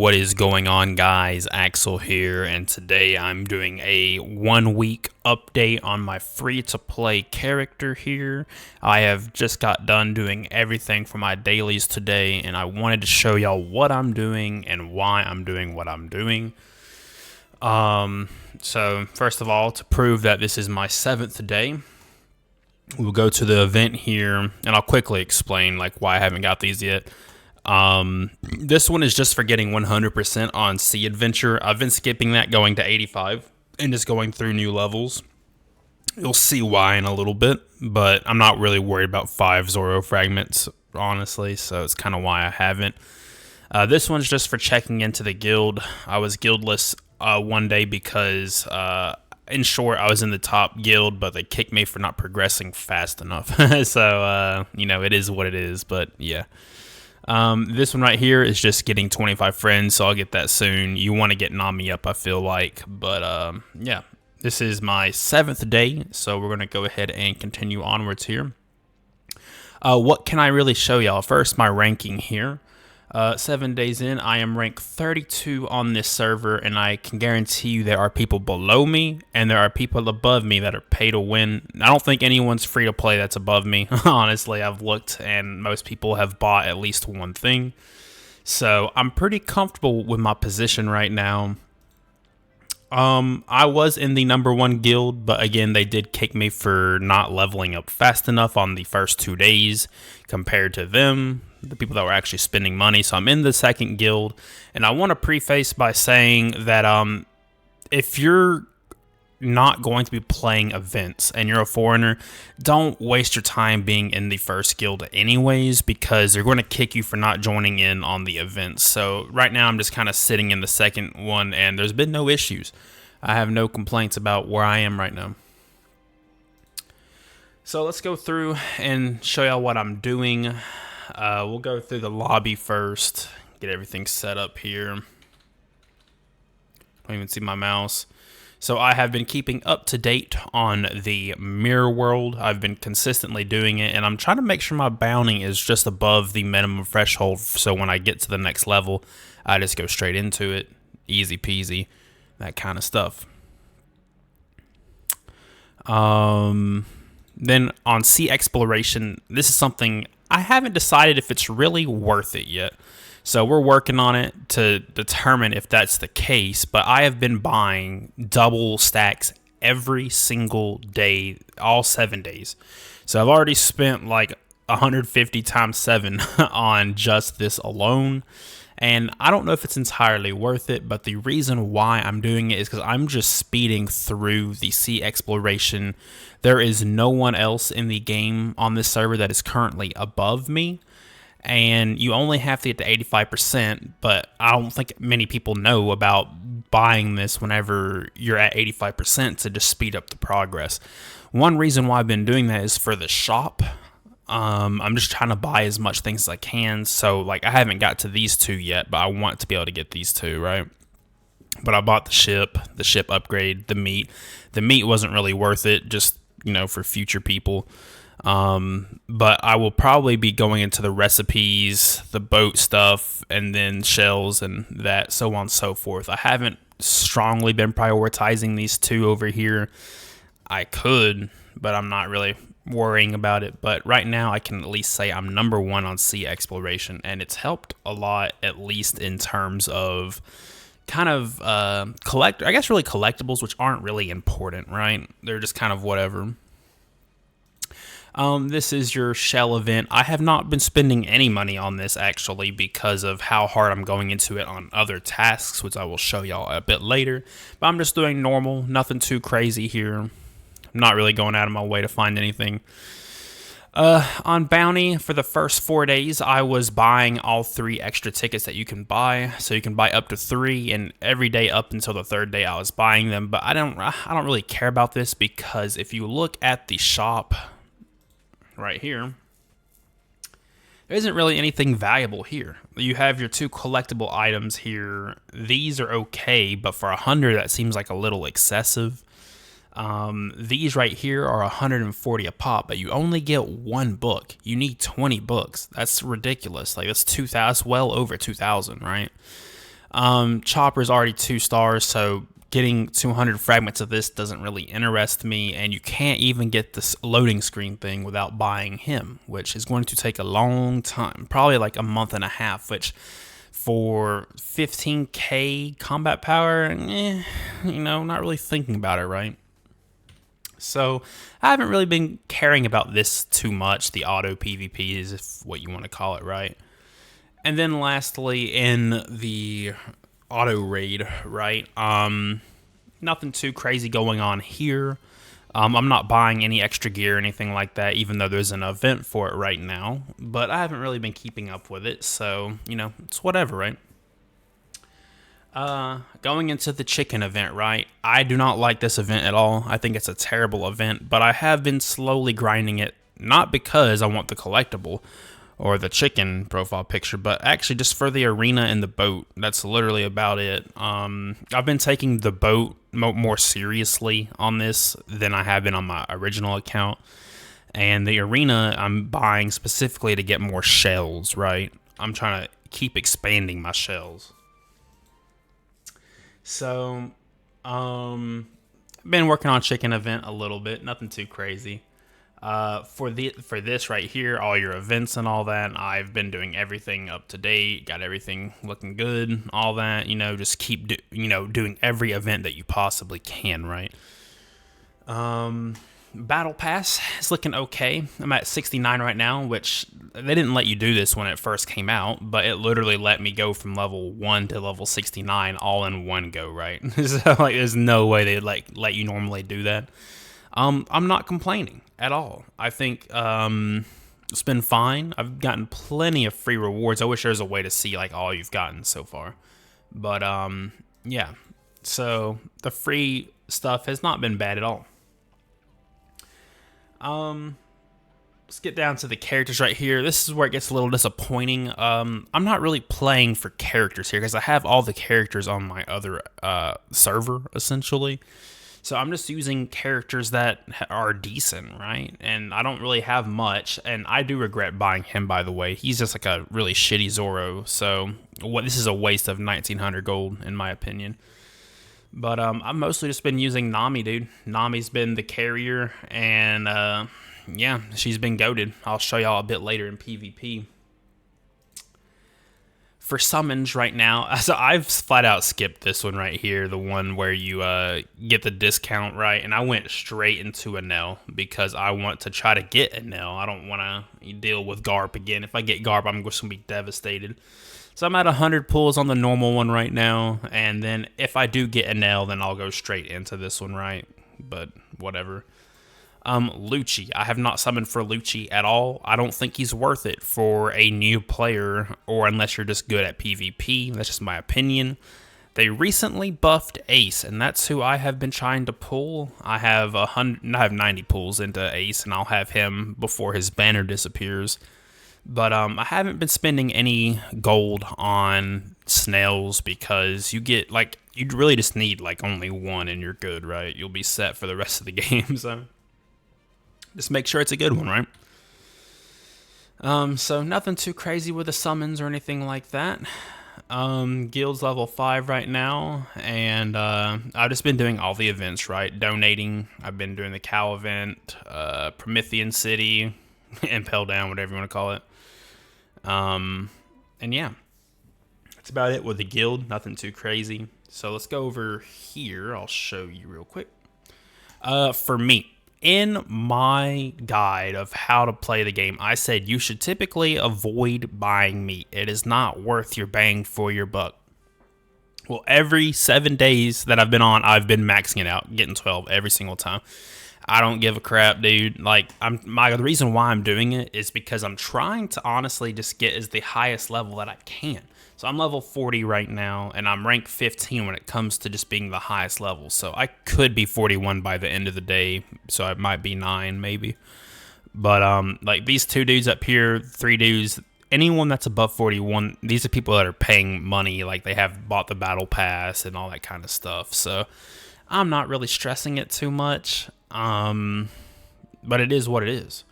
What is going on, guys? Axel here, and today I'm doing a 1 week update on my free-to-play character here. I have just got done doing everything for my dailies today, and I wanted to show y'all what I'm doing and why I'm doing what I'm doing. So first of all, to prove that this is my 7th day, we'll go to the event here, and I'll quickly explain why I haven't got these yet. This one is just for getting 100% on Sea Adventure. I've been skipping that, going to 85 and just going through new levels. You'll see why in a little bit, but I'm not really worried about 5 Zoro fragments, honestly, so it's kind of why I haven't. This one's just for checking into the guild. I was guildless one day because, in short, I was in the top guild, but they kicked me for not progressing fast enough. So, it is what it is, but yeah. This one right here is just getting 25 friends, so I'll get that soon. You want to get Nami up, I feel like, but yeah, this is my 7th day, so we're going to go ahead and continue onwards here. What can I really show y'all? First, my ranking here. 7 days in, I am ranked 32 on this server, and I can guarantee you there are people below me, and there are people above me that are pay to win. I don't think anyone's free to play that's above me. Honestly, I've looked, and most people have bought at least one thing. So I'm pretty comfortable with my position right now. I was in the #1 guild, but again, they did kick me for not leveling up fast enough on the first 2 days compared to them, the people that were actually spending money. So I'm in the 2nd guild, and I want to preface by saying that if you're not going to be playing events and you're a foreigner, don't waste your time being in the 1st guild anyways, because they're going to kick you for not joining in on the events. So right now I'm just kind of sitting in the 2nd one, and there's been no issues. I have no complaints about where I am right now. So let's go through and show y'all what I'm doing. We'll go through the lobby first, get everything set up here. Don't even see my mouse. So I have been keeping up to date on the mirror world. I've been consistently doing it, and I'm trying to make sure my bounty is just above the minimum threshold, so when I get to the next level, I just go straight into it. Easy peasy, that kind of stuff. Then on sea exploration, this is something I haven't decided if it's really worth it yet. So we're working on it to determine if that's the case, but I have been buying double stacks every single day, all 7 days. So I've already spent like 150 times 7 on just this alone. And I don't know if it's entirely worth it, but the reason why I'm doing it is because I'm just speeding through the sea exploration. There is no one else in the game on this server that is currently above me. And you only have to get to 85%, but I don't think many people know about buying this whenever you're at 85% to just speed up the progress. One reason why I've been doing that is for the shop. I'm just trying to buy as much things as I can. So I haven't got to these 2 yet, but I want to be able to get these 2, right? But I bought the ship upgrade, the meat. The meat wasn't really worth it, just, for future people. But I will probably be going into the recipes, the boat stuff, and then shells and that, so on and so forth. I haven't strongly been prioritizing these 2 over here. I could, but I'm not really worrying about it. But right now I can at least say I'm #1 on sea exploration, and it's helped a lot, at least in terms of kind of really collectibles, which aren't really important, right? They're just kind of whatever. This is your shell event. I have not been spending any money on this actually because of how hard I'm going into it on other tasks, which I will show y'all a bit later. But I'm just doing normal, nothing too crazy here. I'm not really going out of my way to find anything. On bounty, for the first 4 days, I was buying all 3 extra tickets that you can buy. So you can buy up to 3, and every day up until the 3rd day I was buying them. But I don't really care about this, because if you look at the shop right here, there isn't really anything valuable here. You have your 2 collectible items here. These are okay, but for 100, that seems like a little excessive. These right here are 140 a pop, but you only get 1 book. You need 20 books. That's ridiculous. That's 2,000, well over 2,000, right? Chopper's already 2 stars, so getting 200 fragments of this doesn't really interest me, and you can't even get this loading screen thing without buying him, which is going to take a long time, probably like a month and a half, which for 15k combat power, not really thinking about it, right? So I haven't really been caring about this too much. The auto PvP is if what you want to call it, right? And then lastly, in the auto raid, right? Nothing too crazy going on here. I'm not buying any extra gear or anything like that, even though there's an event for it right now. But I haven't really been keeping up with it, so, it's whatever, right? Going into the chicken event, right? I do not like this event at all. I think it's a terrible event, but I have been slowly grinding it, not because I want the collectible or the chicken profile picture, but actually just for the arena and the boat. That's literally about it. I've been taking the boat more seriously on this than I have been on my original account. And the arena I'm buying specifically to get more shells, right? I'm trying to keep expanding my shells. So, been working on chicken event a little bit, nothing too crazy. For this right here, all your events and all that, I've been doing everything up to date, got everything looking good, all that, just keep doing every event that you possibly can, right? Battle Pass is looking okay. I'm at 69 right now, which they didn't let you do this when it first came out, but it literally let me go from level 1 to level 69 all in one go, right? So there's no way they'd let you normally do that. I'm not complaining at all. I think it's been fine. I've gotten plenty of free rewards. I wish there was a way to see all you've gotten so far. But yeah. So the free stuff has not been bad at all. Let's get down to the characters right here. This is where it gets a little disappointing. I'm not really playing for characters here because I have all the characters on my other server, essentially. So I'm just using characters that are decent, right? And I don't really have much, and I do regret buying him, by the way. He's just like a really shitty Zoro, so this is a waste of 1900 gold, in my opinion. But I've mostly just been using Nami, dude. Nami's been the carrier, and yeah, she's been goated. I'll show y'all a bit later in PvP. For summons right now, so I've flat out skipped this one right here, the one where you get the discount, right? And I went straight into Enel because I want to try to get Enel. I don't want to deal with Garp again. If I get Garp, I'm just going to be devastated. So I'm at 100 pulls on the normal one right now, and then if I do get Enel, then I'll go straight into this one, right? But whatever. Lucci. I have not summoned for Lucci at all. I don't think he's worth it for a new player, or unless you're just good at PvP. That's just my opinion. They recently buffed Ace, and that's who I have been trying to pull. I have 90 pulls into Ace, and I'll have him before his banner disappears. But I haven't been spending any gold on snails because you get you really just need only one and you're good, right? You'll be set for the rest of the game. So just make sure it's a good one, right? So nothing too crazy with the summons or anything like that. Guild's level 5 right now, and I've just been doing all the events, right? Donating. I've been doing the cow event, Promethean City, Impel Down, whatever you want to call it. And yeah, that's about it with the guild. Nothing too crazy. So let's go over here. I'll show you real quick. For me, in my guide of how to play the game, I said you should typically avoid buying meat. It is not worth your bang for your buck. Well, every 7 days that I've been on, I've been maxing it out, getting 12 every single time. I don't give a crap, dude. The reason why I'm doing it is because I'm trying to honestly just get as the highest level that I can. So I'm level 40 right now, and I'm rank 15 when it comes to just being the highest level. So I could be 41 by the end of the day, so I might be 9 maybe. But these 2 dudes up here, 3 dudes, anyone that's above 41, these are people that are paying money, they have bought the battle pass and all that kind of stuff. So I'm not really stressing it too much. But it is what it is.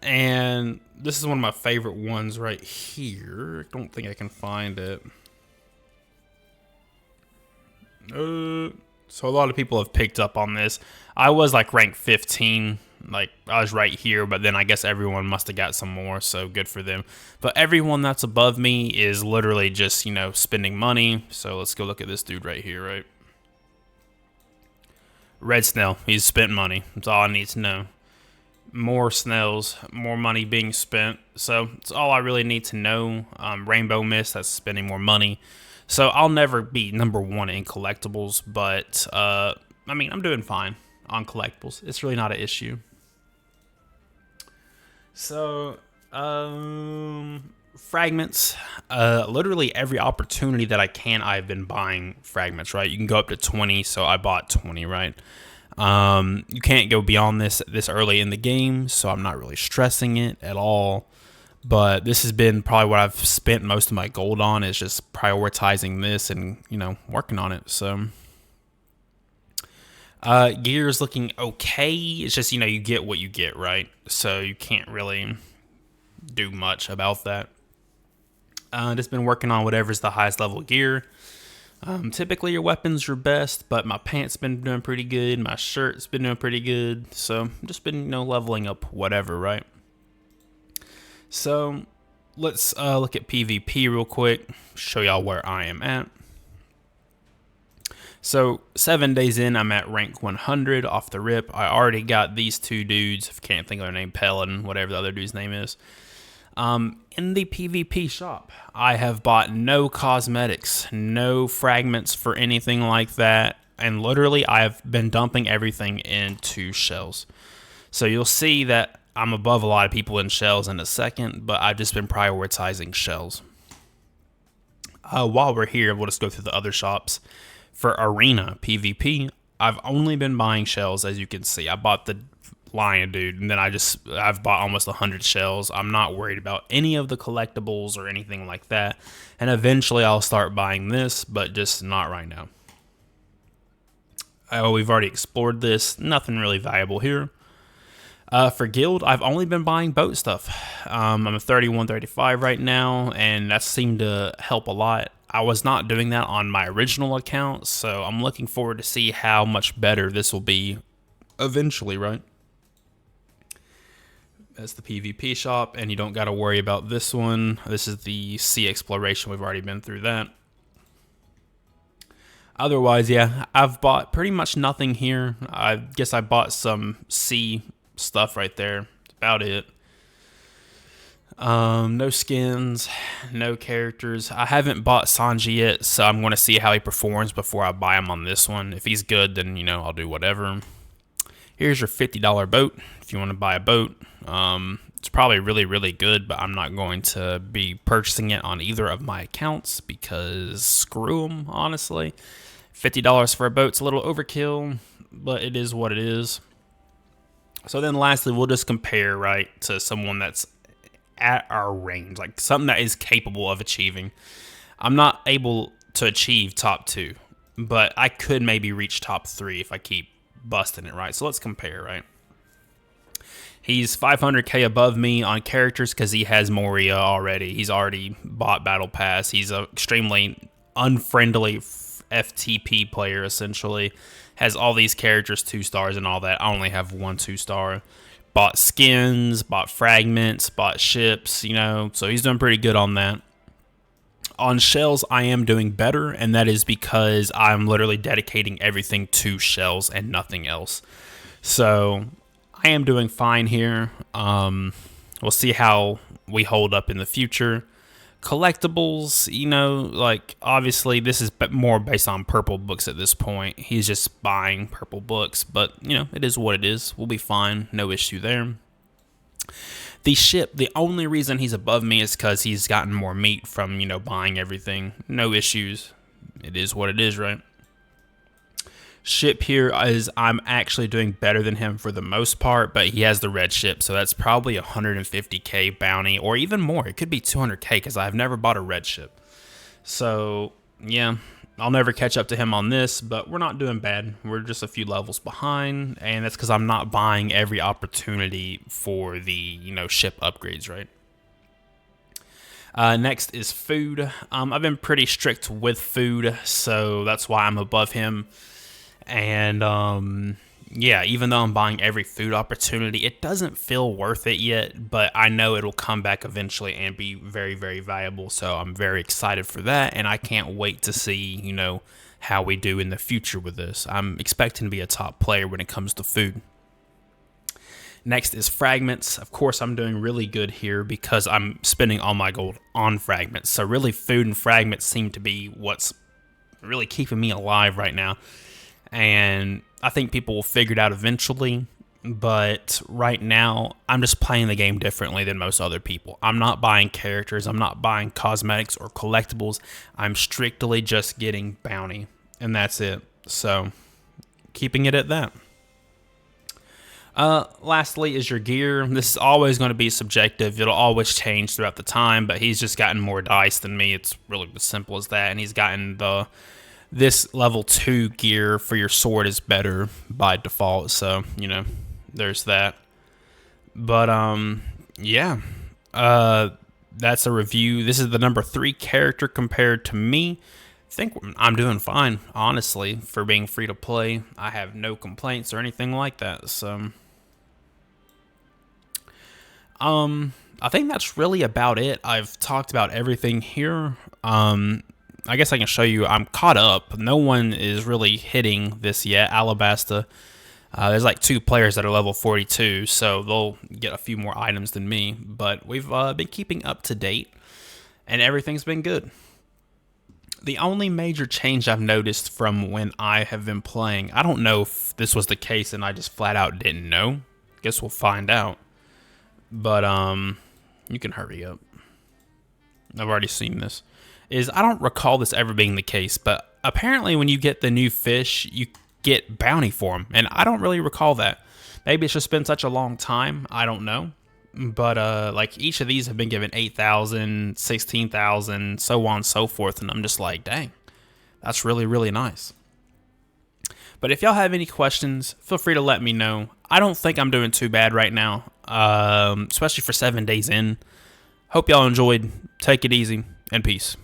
And this is one of my favorite ones right here. I don't think I can find it. So a lot of people have picked up on this. I was like ranked 15, like I was right here, but then I guess everyone must have got some more, so good for them. But everyone that's above me is literally just, spending money. So let's go look at this dude right here, right? Red Snail, he's spent money. That's all I need to know. More snails, more money being spent. So that's all I really need to know. Rainbow Mist, that's spending more money. So I'll never be number one in collectibles, but I'm doing fine on collectibles. It's really not an issue. So, fragments. Literally every opportunity that I can, I've been buying fragments, right? You can go up to 20, so I bought 20, right? You can't go beyond this early in the game, so I'm not really stressing it at all. But this has been probably what I've spent most of my gold on, is just prioritizing this and, working on it. So gear is looking okay. It's just, you get what you get, right? So you can't really do much about that. Just been working on whatever's the highest level gear. Typically your weapons are best, but my pants been doing pretty good. My shirt's been doing pretty good. So just been, leveling up whatever, right? So let's look at PvP real quick, show y'all where I am at. So 7 days in, I'm at rank 100 off the rip. I already got these two dudes, I can't think of their name, Pelin, whatever the other dude's name is. In the PvP shop, I have bought no cosmetics, no fragments for anything like that, and literally I have been dumping everything into shells. So you'll see that I'm above a lot of people in shells in a second, but I've just been prioritizing shells. While we're here, we'll just go through the other shops. For Arena PvP, I've only been buying shells, as you can see. I bought the lion dude, and then I've bought almost 100 shells. I'm not worried about any of the collectibles or anything like that. And eventually I'll start buying this, but just not right now. We've already explored this. Nothing really valuable here. For guild, I've only been buying boat stuff. I'm a 31, 35 right now, and that seemed to help a lot. I was not doing that on my original account, so I'm looking forward to see how much better this will be eventually, right? That's the PvP shop, and you don't got to worry about this one. This is the sea exploration. We've already been through that. Otherwise, yeah, I've bought pretty much nothing here. I guess I bought some sea stuff right there. That's about it. No skins, no characters. I haven't bought Sanji yet, so I'm going to see how he performs before I buy him on this one. If he's good, then, I'll do whatever. Here's your $50 boat if you want to buy a boat. It's probably really, really good, but I'm not going to be purchasing it on either of my accounts because screw them, honestly. $50 for a boat's a little overkill, but it is what it is. So then lastly, we'll just compare, right, to someone that's at our range, like something that is capable of achieving. I'm not able to achieve top 2, but I could maybe reach top 3 if I keep busting it, right? So let's compare, right? He's 500k above me on characters because he has Moria already. He's already bought Battle Pass. He's an extremely unfriendly F2P player, essentially. Has all these characters 2 stars and all that. I only have 1 2-star. Bought skins, bought fragments, bought ships, so he's doing pretty good on that. On shells, I am doing better, and that is because I'm literally dedicating everything to shells and nothing else. So I am doing fine here. We'll see how we hold up in the future. Collectibles, obviously this is more based on purple books at this point. He's just buying purple books, but, it is what it is. We'll be fine. No issue there. The ship, the only reason he's above me is because he's gotten more meat from, buying everything. No issues. It is what it is, right? Ship here is I'm actually doing better than him for the most part, but he has the red ship, so that's probably 150k bounty or even more. It could be 200k because I've never bought a red ship. So yeah, I'll never catch up to him on this, but we're not doing bad. We're just a few levels behind, and that's because I'm not buying every opportunity for the ship upgrades, right? Next is food. I've been pretty strict with food, so that's why I'm above him. And yeah, even though I'm buying every food opportunity, it doesn't feel worth it yet, but I know it'll come back eventually and be very, very valuable. So I'm very excited for that, and I can't wait to see, how we do in the future with this. I'm expecting to be a top player when it comes to food. Next is fragments. Of course, I'm doing really good here because I'm spending all my gold on fragments. So really, food and fragments seem to be what's really keeping me alive right now. And I think people will figure it out eventually. But right now, I'm just playing the game differently than most other people. I'm not buying characters. I'm not buying cosmetics or collectibles. I'm strictly just getting bounty. And that's it. So, keeping it at that. Lastly is your gear. This is always going to be subjective. It'll always change throughout the time, but he's just gotten more dice than me. It's really as simple as that. And he's gotten this level 2 gear for your sword is better by default. So, there's that. But, yeah. That's a review. This is the number 3 character compared to me. I think I'm doing fine, honestly, for being free to play. I have no complaints or anything like that. So, I think that's really about it. I've talked about everything here. I guess I can show you I'm caught up. No one is really hitting this yet. Alabasta. There's like 2 players that are level 42, so they'll get a few more items than me. But we've been keeping up to date, and everything's been good. The only major change I've noticed from when I have been playing, I don't know if this was the case and I just flat out didn't know. Guess we'll find out. But you can hurry up. I've already seen this. I don't recall this ever being the case, but apparently when you get the new fish, you get bounty for them, and I don't really recall that. Maybe it's just been such a long time. I don't know. But like each of these have been given 8,000, 16,000, so on and so forth, and I'm just like, dang, that's really, really nice. But if y'all have any questions, feel free to let me know. I don't think I'm doing too bad right now, especially for 7 days in. Hope y'all enjoyed. Take it easy, and peace.